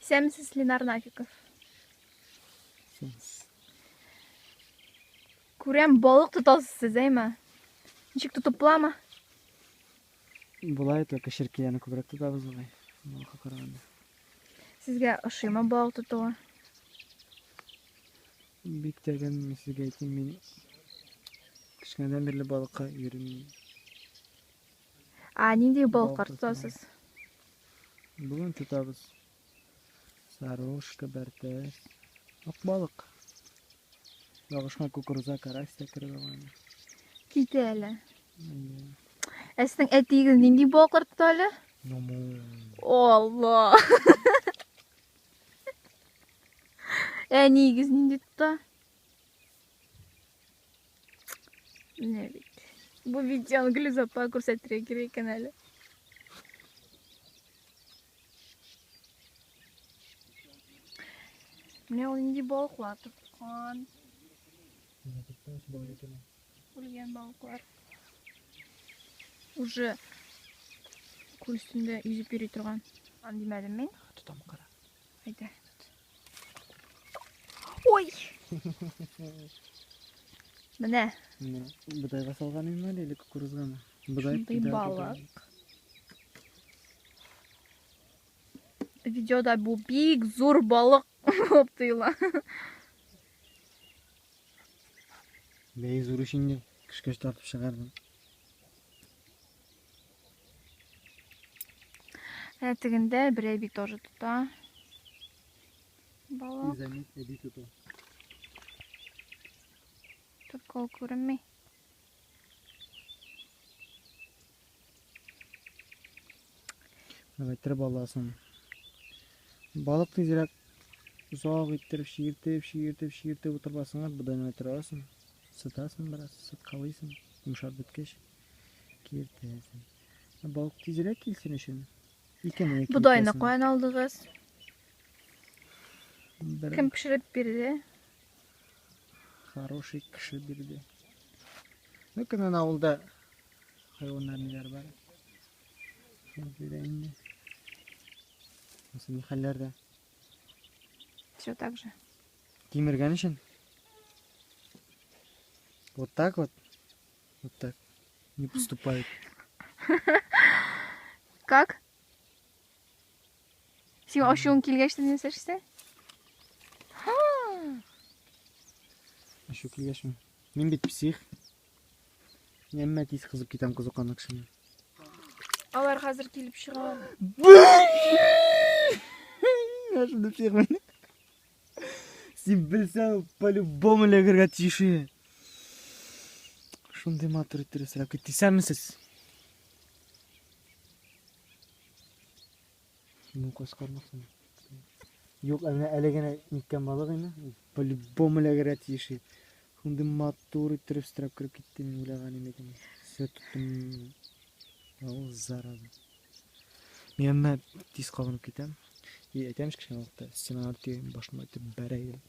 Sen misiniz Lenar Nafikov? Көрем, balık tutasız siz, değil mi? Nişik tutup bulama? Булай только ширкияны күбрәк тотабыз булай. Балыкка караганда. Sizge ышыйма balık tutuğa? Бик тәгән мен сезгә әйтим, мин кичкенәдән бирле балыкка йөрим. Нинди Balık balıklar tutuyorum. tutasız? Бүген тотабыз. Сарушка, бәртәс, ак балык. Ялгышкан кукуруза, карась та кереп алган. Ките әле. Сіздің әтегіз нинди balıklar tuta әле? Allah! Нигіз нинди tuta? Ne bileyim. Bu videonu Gülüzap'a көрсәтергә кирәк икән әле. Менә ул нинди балыклар тоткан. Үлгән балыклар. Уже күл өстендә yüzеп йөри торган. Аны димәдем мин. Тотам кара. Әйдә. Ой! Менә. Бодайга салган инде әле кукурузгамы? Шундый балык. Видеода бу бик зур балык булып тоела. Бей зур ишинде кышкыш тартып чыгардым. Тегендә бер әби тоже тута. Балык. Изамит эди туту. Только ул күренми. Әйтер баласын. Балык тизрәк узак иттереп, шиертеп утырбасыңа бодайны әйтер Сытасың бераз, сыткалыйсың, йомшап беткәч киртәсең. Балык тизрәк килсен өчен. Бодайны каян алдыгыз? Кем пешереп бирде? Хороший кеше бирде. Көннән авылда хайваннар бар. Шундый Nasıl hallerde? Все так же. Кимергән өчен. Вот так вот. Вот так. Не поступает. Как? Син ошуң килгәч тә нәрсә эшләсә? Ашу килгәчме? Мин бит псих. Нәммә тиз кызып китәм кызыккан кешене. Алар хәзер килеп чыга. Я шуны психмен. Син белсәң, по-любому легергә тише. Шундый матур иттереп сорап киттисәмсез? Ну, каскармаксың. Юк, әле генә ниткән балык инде. По-любому легергә тише. Шундый матур иттереп сорап кирип китте, мин уйлаган идем. Сөт тоттым. Ул зараза. Мин тиз кабынып китәм. Әйтәмеш кешегә вакытта стена арты башыма итеп бәрәйдем.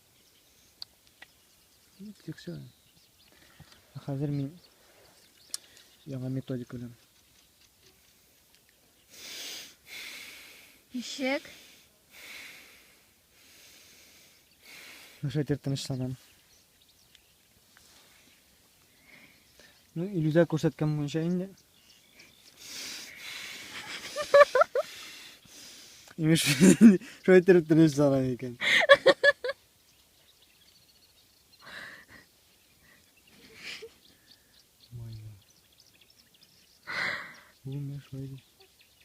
Тикшә. Хәзер мин яңа методика белән. Ничек? Шәйтер тынычланам. Ну, иллюзия күрсәткән буенча инде. Имеш, шәйтер тынычланам икән. Ой. Ул мәш вайди.